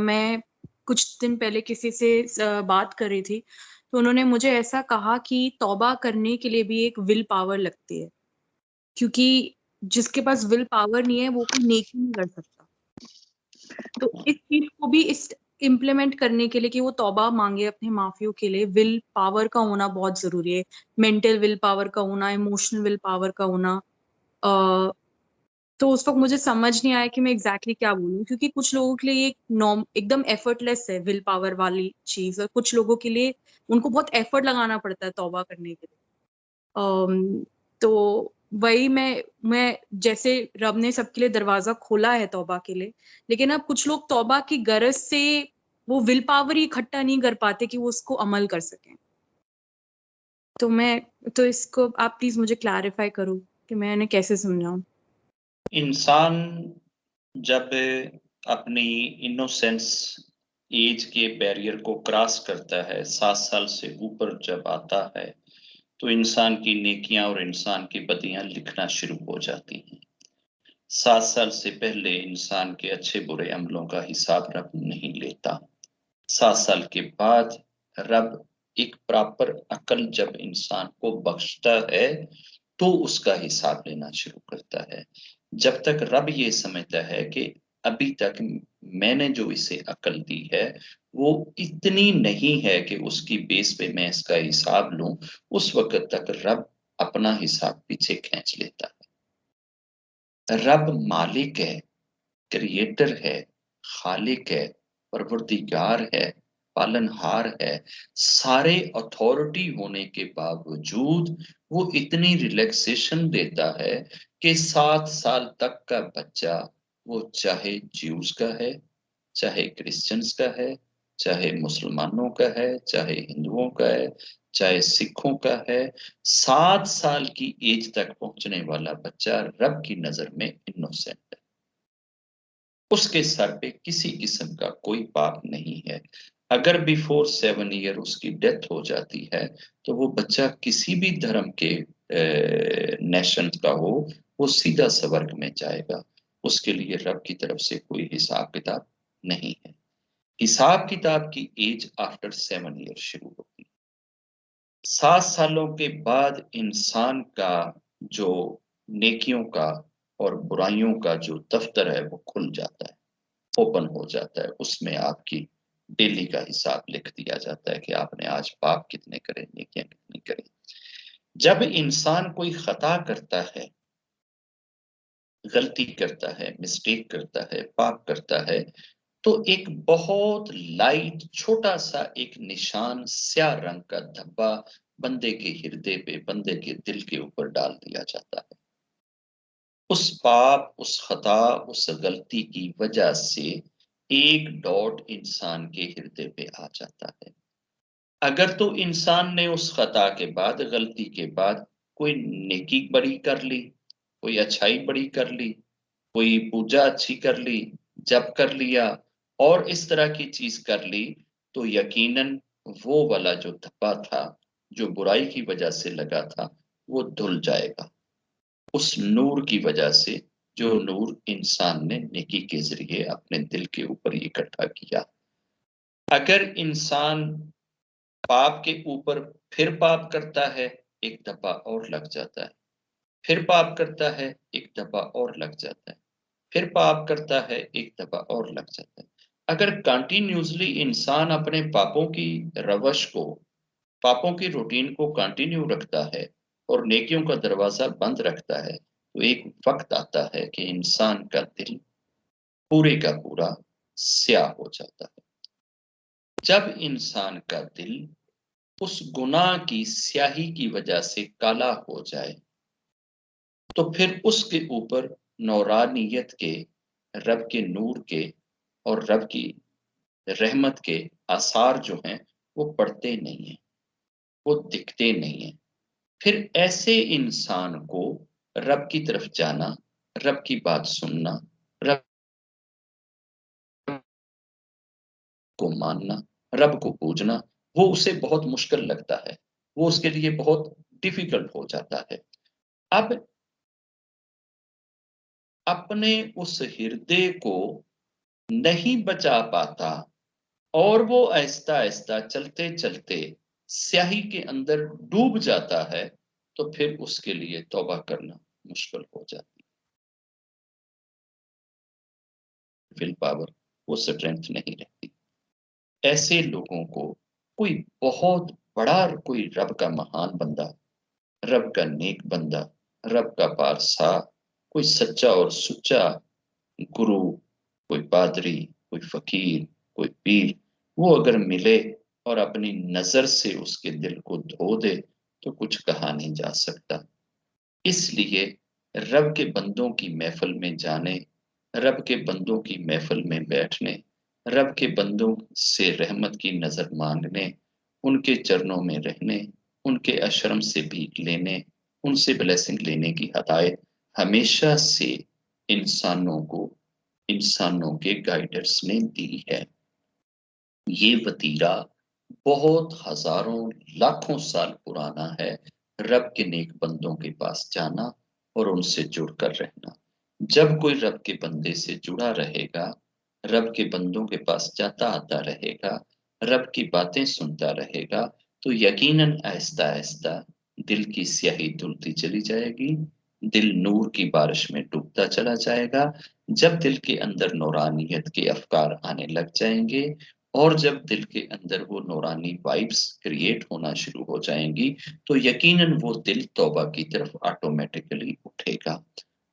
میں کچھ دن پہلے کسی سے بات کر رہی تھی، تو انہوں نے مجھے ایسا کہا کہ توبہ کرنے کے لیے بھی ایک ول پاور لگتی ہے، کیونکہ جس کے پاس ول پاور نہیں ہے وہ کوئی نیکی نہیں کر سکتا۔ تو اس چیز کو بھی اس امپلیمنٹ کرنے کے لیے کہ وہ توبہ مانگے اپنے معافیوں کے لیے، ول پاور کا ہونا بہت ضروری ہے، مینٹل ول پاور کا ہونا، ایموشنل ول پاور کا ہونا۔ تو اس وقت مجھے سمجھ نہیں آیا کہ میں ایگزیکٹلی کیا بولوں، کیونکہ کچھ لوگوں کے لیے ایک دم ایفرٹ لیس ہے ول پاور والی چیز، اور کچھ لوگوں کے لیے ان کو بہت ایفرٹ لگانا پڑتا ہے توبہ کرنے کے لیے۔ تو وہی میں جیسے رب نے سب کے لیے دروازہ کھولا ہے توبہ کے لیے، لیکن اب کچھ لوگ توبہ کی غرض سے وہ ول پاور ہی اکٹھا نہیں کر پاتے کہ وہ اس کو عمل کر سکیں۔ تو اس کو آپ پلیز مجھے کلیریفائی کرو کہ میں انہیں کیسے سمجھاؤں۔ انسان جب اپنی انوسینس ایج کے بیریئر کو کراس کرتا ہے، 7 سال سے اوپر جب آتا ہے، تو انسان کی نیکیاں اور انسان کی بدیاں لکھنا شروع ہو جاتی ہیں۔ 7 سال سے پہلے انسان کے اچھے برے عملوں کا حساب رب نہیں لیتا۔ 7 سال کے بعد رب ایک پراپر عقل جب انسان کو بخشتا ہے تو اس کا حساب لینا شروع کرتا ہے۔ جب تک رب یہ سمجھتا ہے کہ ابھی تک میں نے جو اسے عقل دی ہے وہ اتنی نہیں ہے کہ اس کی بیس پہ میں اس کا حساب لوں، اس وقت تک رب اپنا حساب پیچھے کھینچ لیتا ہے۔ رب مالک ہے، کریٹر ہے، خالق ہے، پروردگار ہے، پالنہار ہے۔ سارے اتھارٹی ہونے کے باوجود وہ اتنی ریلیکسیشن دیتا ہے کہ 7 سال تک کا بچہ، وہ چاہے جیوز کا ہے، چاہے کرسچنز کا ہے، چاہے مسلمانوں کا ہے، چاہے ہندوؤں کا ہے، چاہے سکھوں کا ہے، 7 سال کی ایج تک پہنچنے والا بچہ رب کی نظر میں انوسینٹ ہے۔ اس کے سر پہ کسی قسم کا کوئی پاپ نہیں ہے۔ اگر بیفور 7 ایئر اس کی ڈیتھ ہو جاتی ہے تو وہ بچہ کسی بھی دھرم کے نیشن کا ہو، وہ سیدھا سورگ میں جائے گا۔ اس کے لیے رب کی طرف سے کوئی حساب کتاب نہیں ہے۔ حساب کتاب کی ایج آفٹر 7 ایئر شروع ہوتی ہے۔ 7 سالوں کے بعد انسان کا جو نیکیوں کا اور برائیوں کا جو دفتر ہے وہ کھل جاتا ہے، اوپن ہو جاتا ہے۔ اس میں آپ کی ڈیلی کا حساب لکھ دیا جاتا ہے کہ آپ نے آج پاپ کتنے کرے، نیکیاں کتنی کرے۔ جب انسان کوئی خطا کرتا ہے، غلطی کرتا ہے، مسٹیک کرتا ہے، پاپ کرتا ہے، تو ایک بہت لائٹ چھوٹا سا ایک نشان سیاہ رنگ کا دھبا بندے کے ہردے پہ، بندے کے دل کے اوپر ڈال دیا جاتا ہے۔ اس پاپ، اس خطا، اس غلطی کی وجہ سے ایک ڈاٹ انسان کے ہردے پہ آ جاتا ہے۔ اگر تو انسان نے اس خطا کے بعد، غلطی کے بعد کوئی نیکی بڑی کر لی، کوئی اچھائی بڑی کر لی، کوئی پوجا اچھی کر لی، جپ کر لیا اور اس طرح کی چیز کر لی، تو یقیناً وہ والا جو دھبا تھا، جو برائی کی وجہ سے لگا تھا، وہ دھل جائے گا اس نور کی وجہ سے، جو نور انسان نے نیکی کے ذریعے اپنے دل کے اوپر اکٹھا کیا۔ اگر انسان پاپ کے اوپر پھر پاپ کرتا ہے، ایک دھبا اور لگ جاتا ہے، پھر پاپ کرتا ہے، ایک دھبا اور لگ جاتا ہے، پھر پاپ کرتا ہے، ایک دھبا اور لگ جاتا ہے۔ اگر کنٹینیوسلی انسان اپنے پاپوں کی روش کو، پاپوں کی روٹین کو کنٹینیو رکھتا ہے اور نیکیوں کا دروازہ بند رکھتا ہے، تو ایک وقت آتا ہے کہ انسان کا دل پورے کا پورا سیاہ ہو جاتا ہے۔ جب انسان کا دل اس گناہ کی سیاہی کی وجہ سے کالا ہو جائے تو پھر اس کے اوپر نورانیت کے، رب کے نور کے اور رب کی رحمت کے آثار جو ہیں وہ پڑتے نہیں ہیں، وہ دکھتے نہیں ہیں۔ پھر ایسے انسان کو رب کی طرف جانا، رب کی بات سننا، رب کو ماننا، رب کو پوجنا، وہ اسے بہت مشکل لگتا ہے، وہ اس کے لیے بہت ڈیفیکلٹ ہو جاتا ہے۔ اب اپنے اس ہردے کو نہیں بچا پاتا اور وہ آہستہ آہستہ چلتے چلتے سیاہی کے اندر ڈوب جاتا ہے تو پھر اس کے لیے توبہ کرنا مشکل ہو جاتی ہے، ول پاور، وہ اسٹرینتھ نہیں رہتی۔ ایسے لوگوں کو کوئی بہت بڑا، کوئی رب کا مہان بندہ، رب کا نیک بندہ، رب کا پارسا، کوئی سچا اور سچا گرو، کوئی پادری، کوئی فقیر، کوئی پیر، وہ اگر ملے اور اپنی نظر سے اس کے دل کو دھو دے تو کچھ کہا نہیں جا سکتا۔ اس لیے رب کے بندوں کی محفل میں جانے، رب کے بندوں کی محفل میں بیٹھنے، رب کے بندوں سے رحمت کی نظر مانگنے، ان کے چرنوں میں رہنے، ان کے اشرم سے بھیک لینے، ان سے بلیسنگ لینے کی ہدایت ہمیشہ سے انسانوں کو، انسانوں کے گائیڈرز نے دی ہے۔ یہ وتیرہ بہت ہزاروں لاکھوں سال پرانا ہے، رب کے نیک بندوں کے پاس جانا اور ان سے جڑ کر رہنا۔ جب کوئی رب کے بندے سے جڑا رہے گا، رب کے بندوں کے پاس جاتا آتا رہے گا، رب کی باتیں سنتا رہے گا، تو یقیناً آہستہ آہستہ دل کی سیاہی دھلتی چلی جائے گی، دل نور کی بارش میں ڈوبتا چلا جائے گا۔ جب دل کے اندر نورانیت کے افکار آنے لگ جائیں گے اور جب دل کے اندر وہ نورانی وائبس کریٹ ہونا شروع ہو جائیں گی تو یقیناً وہ دل توبہ کی طرف آٹومیٹکلی اٹھے گا،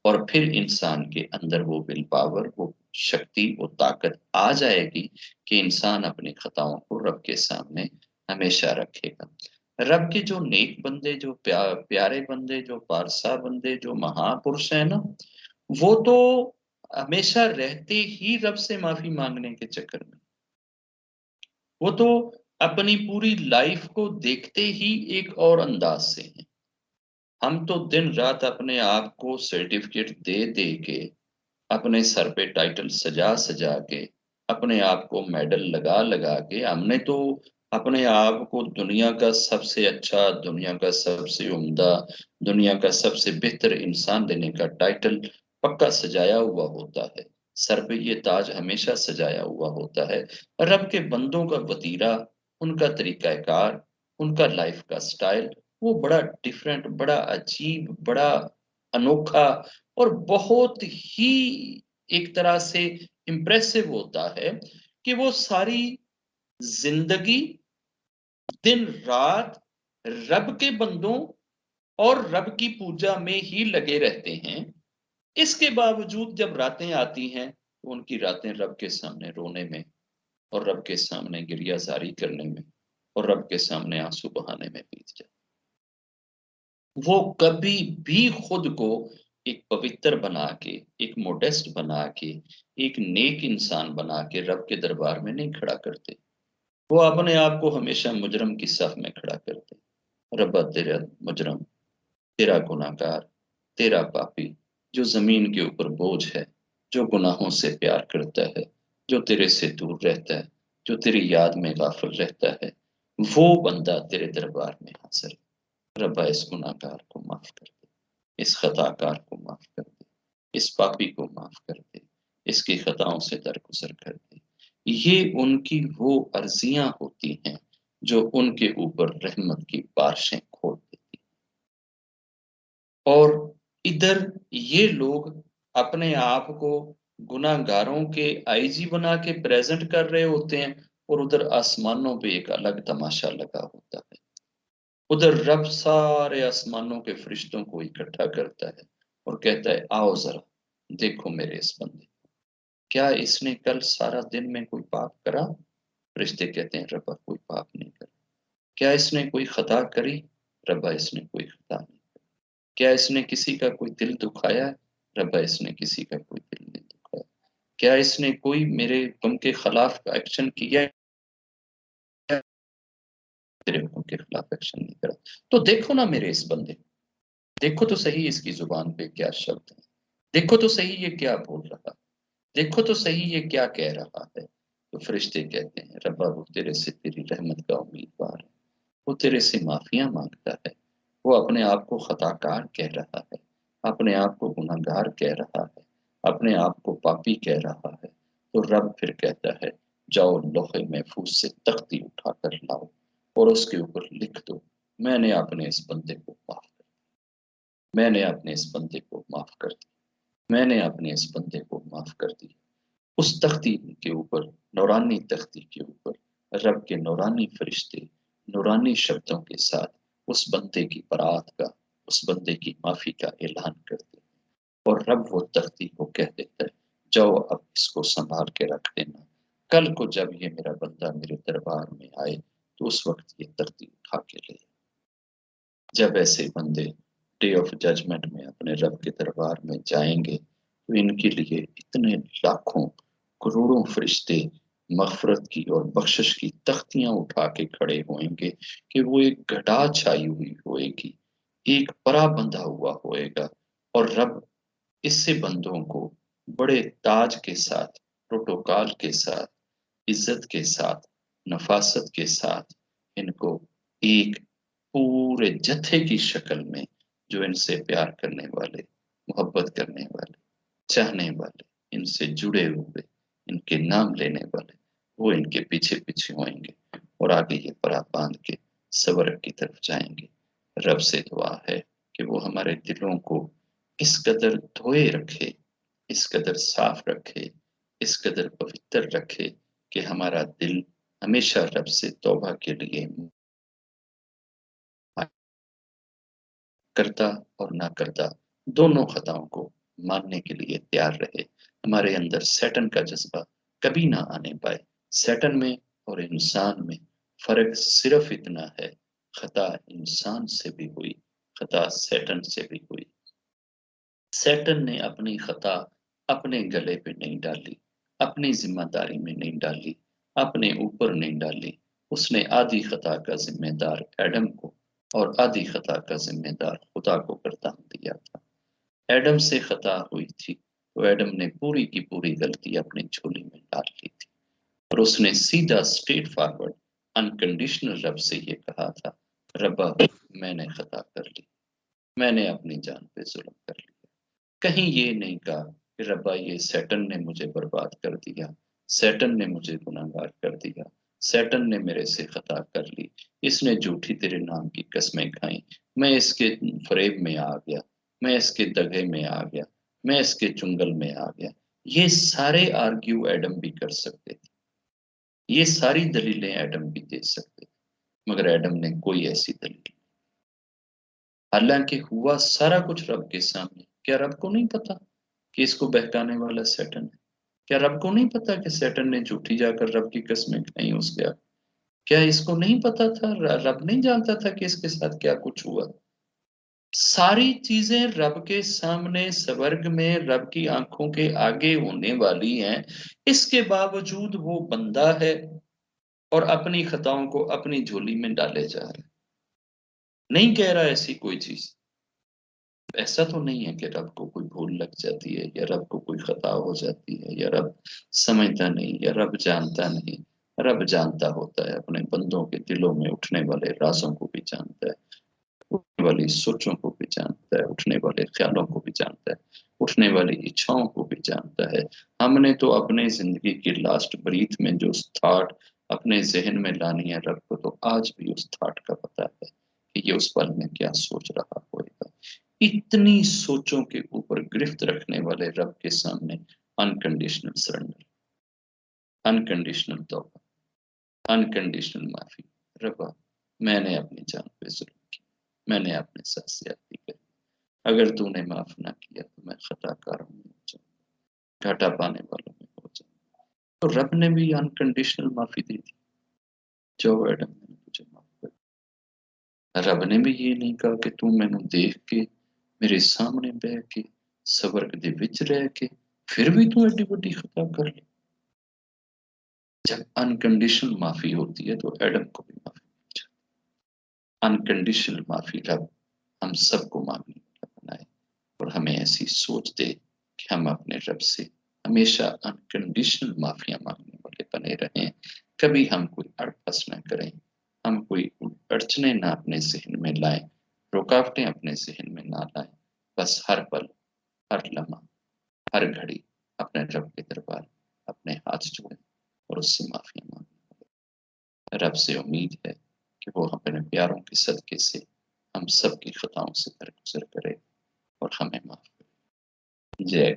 اور پھر انسان کے اندر وہ ول پاور، وہ شکتی، وہ طاقت آ جائے گی کہ انسان اپنی خطاؤں کو رب کے سامنے ہمیشہ رکھے گا۔ رب کے جو نیک بندے، جو پیارے بندے، جو پارسا بندے، جو مہا پرش ہیں نا، وہ تو ہمیشہ رہتے ہی رب سے معافی مانگنے کے چکر میں، وہ تو اپنی پوری لائف کو دیکھتے ہی ایک اور انداز سے ہیں۔ ہم تو دن رات اپنے آپ کو سرٹیفکیٹ دے دے کے، اپنے سر پہ ٹائٹل سجا سجا کے، اپنے آپ کو میڈل لگا لگا کے، ہم نے تو اپنے آپ کو دنیا کا سب سے اچھا، دنیا کا سب سے عمدہ، دنیا کا سب سے بہتر انسان دینے کا ٹائٹل پکا سجایا ہوا ہوتا ہے، سر پہ یہ تاج ہمیشہ سجایا ہوا ہوتا ہے۔ رب کے بندوں کا وتیرہ، ان کا طریقہ کار، ان کا لائف کا سٹائل، وہ بڑا ڈیفرنٹ، بڑا عجیب، بڑا انوکھا اور بہت ہی ایک طرح سے امپریسو ہوتا ہے کہ وہ ساری زندگی دن رات رب کے بندوں اور رب کی پوجا میں ہی لگے رہتے ہیں۔ اس کے باوجود جب راتیں آتی ہیں تو ان کی راتیں رب کے سامنے رونے میں اور رب کے سامنے گریہ زاری کرنے میں اور رب کے سامنے آنسو بہانے میں بیت جاتی۔ وہ کبھی بھی خود کو ایک پوتر بنا کے، ایک موڈسٹ بنا کے، ایک نیک انسان بنا کے رب کے دربار میں نہیں کھڑا کرتے، وہ اپنے آپ کو ہمیشہ مجرم کی صف میں کھڑا کرتے۔ ربا تیرا مجرم، تیرا گناہ گار، تیرا پاپی، جو زمین کے اوپر بوجھ ہے، جو گناہوں سے پیار کرتا ہے، جو تیرے سے دور رہتا ہے، جو تیری یاد میں غافل رہتا ہے، وہ بندہ تیرے دربار میں حاضر ہے۔ ربا اس گناہ گار کو معاف کر دے، اس خطا کار کو معاف کر دے، اس پاپی کو معاف کر دے، اس کی خطاؤں سے درگزر کر دے۔ یہ ان کی وہ عرضیاں ہوتی ہیں جو ان کے اوپر رحمت کی بارشیں کھول دیتی ہیں۔ اور ادھر یہ لوگ اپنے آپ کو گناہ گاروں کے آئی جی بنا کے پریزنٹ کر رہے ہوتے ہیں، اور ادھر آسمانوں پہ ایک الگ تماشا لگا ہوتا ہے۔ ادھر رب سارے آسمانوں کے فرشتوں کو اکٹھا کرتا ہے اور کہتا ہے آؤ ذرا دیکھو میرے اس بندے، کیا اس نے کل سارا دن میں کوئی پاپ کرا؟ فرشتے کہتے ہیں ربا کوئی پاپ نہیں کرا۔ کیا اس نے کوئی خطا کری؟ ربا اس نے کوئی خطا نہیں کری۔ کیا اس نے کسی کا کوئی دل دکھایا؟ ربا اس نے کسی کا کوئی دل نہیں دکھایا۔ کیا اس نے کوئی میرے حکم کے خلاف ایکشن کیا؟ تیرے حکم کے خلاف ایکشن نہیں کرا۔ تو دیکھو نا میرے اس بندے، دیکھو تو صحیح اس کی زبان پہ کیا شبد ہے، دیکھو تو صحیح یہ کیا بول رہا ہے، دیکھو تو صحیح یہ کیا کہہ رہا ہے۔ تو فرشتے کہتے ہیں ربا وہ تیرے سے تیری رحمت کا امیدوار ہے، وہ تیرے سے معافیاں مانگتا ہے، وہ اپنے آپ کو خطا کار کہہ رہا ہے، اپنے آپ کو گناہ گار کہہ رہا ہے، اپنے آپ کو پاپی کہہ رہا ہے، تو رب پھر کہتا ہے جاؤ لوح محفوظ سے تختی اٹھا کر لاؤ اور اس کے اوپر لکھ دو میں نے اپنے اس بندے کو معاف کر میں نے اپنے اس بندے کو معاف کر دی میں نے اپنے اس بندے کو معاف کر دی اس تختی کے اوپر نورانی تختی کے اوپر رب کے نورانی فرشتے نورانی شبدوں کے ساتھ اس بندے کی برات کا اس بندے کی معافی کا اعلان کرتے ہیں اور رب وہ تختی کو کہہ دیتا ہے جاؤ اب اس کو سنبھال کے رکھ دینا کل کو جب یہ میرا بندہ میرے دربار میں آئے تو اس وقت یہ تختی اٹھا کے لے جب ایسے بندے ڈے آف ججمنٹ میں اپنے رب کے دربار میں جائیں گے تو ان کے لیے اتنے لاکھوں کروڑوں فرشتے مغفرت کی اور بخشش کی تختیاں اٹھا کے کھڑے ہوئیں گے کہ وہ ایک گھٹا چھائی ہوئی ہوئے گی ایک پرا بندھا ہوا ہوئے گا اور رب اس سے بندوں کو بڑے تاج کے ساتھ پروٹوکال کے ساتھ عزت کے ساتھ نفاست کے ساتھ ان کو ایک پورے جتھے کی شکل میں جو ان سے پیار کرنے والے محبت کرنے والے چاہنے والے ان سے جڑے ہوئے ان کے نام لینے والے وہ ان کے پیچھے پیچھے ہوئیں گے اور آگے یہ پرا باندھ کے صبر کی طرف جائیں گے رب سے دعا ہے کہ وہ ہمارے دلوں کو اس قدر دھوئے رکھے اس قدر صاف رکھے اس قدر پوتر رکھے کہ ہمارا دل ہمیشہ رب سے توبہ کے لیے کرتا اور نہ کرتا دونوں خطاؤں کو ماننے کے لیے تیار رہے ہمارے اندر سیٹن کا جذبہ کبھی نہ آنے پائے سیٹن میں اور انسان میں فرق صرف اتنا ہے خطا انسان سے بھی ہوئی خطا سیٹن سے بھی ہوئی سیٹن نے اپنی خطا اپنے گلے پہ نہیں ڈالی اپنی ذمہ داری میں نہیں ڈالی اپنے اوپر نہیں ڈالی اس نے آدھی خطا کا ذمہ دار ایڈم کو اور آدھی خطا کا ذمہ دار خدا کو گردان دیا تھا ایڈم سے خطا ہوئی تھی تو ایڈم نے پوری کی پوری غلطی اپنی جھولی میں ڈال لی تھی اور اس نے سیدھا سٹریٹ فارورڈ انکنڈیشنل رب سے یہ کہا تھا ربا میں نے خطا کر لی میں نے اپنی جان پہ ظلم کر لیا کہیں یہ نہیں کہا کہ ربا یہ سیٹن نے مجھے برباد کر دیا سیٹن نے مجھے گناہگار کر دیا سیٹن نے میرے سے خطا کر لی اس نے جھوٹی تیرے نام کی قسمیں کھائیں میں اس کے فریب میں آ گیا میں اس کے دغے میں آ گیا میں اس کے چنگل میں آ گیا یہ سارے آرگیو ایڈم بھی کر سکتے تھے یہ ساری دلیلیں ایڈم بھی دے سکتے تھے مگر ایڈم نے کوئی ایسی دلیل حالانکہ ہوا سارا کچھ رب کے سامنے کیا رب کو نہیں پتا کہ اس کو بہکانے والا سیٹن ہے کیا رب کو نہیں پتا کہ سیٹن نے جھوٹی جا کر رب کی قسمیں کھائیں اس کے آگے کیا اس کو نہیں پتا تھا رب نہیں جانتا تھا کہ اس کے ساتھ کیا کچھ ہوا ساری چیزیں رب کے سامنے سورگ میں رب کی آنکھوں کے آگے ہونے والی ہیں اس کے باوجود وہ بندہ ہے اور اپنی خطاؤں کو اپنی جھولی میں ڈالے جا رہا ہے نہیں کہہ رہا ایسی کوئی چیز ایسا تو نہیں ہے کہ رب کو کوئی بھول لگ جاتی ہے یا رب کو کوئی خطا ہو جاتی ہے یا رب سمجھتا نہیں یا رب جانتا نہیں رب جانتا ہوتا ہے اپنے بندوں کے دلوں میں اٹھنے والے رازوں کو بھی جانتا ہے اٹھنے والی سوچوں کو بھی جانتا ہے اٹھنے والے خیالوں کو بھی جانتا ہے اٹھنے والی اچھاؤں کو بھی جانتا ہے ہم نے تو اپنے زندگی کی لاسٹ بریتھ میں جو تھاٹ اپنے ذہن میں لانی ہے رب کو تو آج بھی اس تھاٹ کا پتہ ہے کہ یہ اس پل میں کیا سوچ رہا ہوئے گا اتنی سوچوں کے اوپر گرفت رکھنے والے رب کے سامنے انکنڈیشنل سرنڈر انکنڈیشنل توبہ انکنڈیشنل معافی ربا میں نے اپنی جان پہ ظلم کیا میں نے اپنے ساتھ زیادتی کری اگر تو نے معاف نہ کیا تو میں خطا کاروں میں ہو جاؤں گھاٹا پانے والوں میں ہو جاؤں تو رب نے بھی انکنڈیشنل معافی دی تھی جو ایڈم نے تجھے معاف کر رب نے بھی یہ نہیں کہا کہ تو میں نے دیکھ کے میرے سامنے بہ کے سورگ دے وچ رہ کے پھر بھی تو ایڈی بڑی خطا کر لی جب انکنڈیشنل معافی ہوتی ہے تو ایڈم کو بھی معافی مل جاتی انکنڈیشنل معافی رب ہم سب کو مانگنے والا بنائے اور ہمیں ایسی سوچ دے کہ ہم اپنے رب سے ہمیشہ انکنڈیشنل معافیاں مانگنے والے بنے رہیں کبھی ہم کوئی اڑپس نہ کریں ہم کوئی اڑچنے نہ اپنے ذہن میں لائیں رکاوٹیں اپنے ذہن میں نہ لائیں بس ہر پل ہر لمحہ ہر گھڑی اپنے رب کے دربار اپنے ہاتھ اور اس سے معافی مانگیں۔ رب سے امید ہے کہ وہ اپنے پیاروں کے صدقے سے ہم سب کی خطاؤں سے درگزر کرے اور ہمیں معاف کرے۔ جے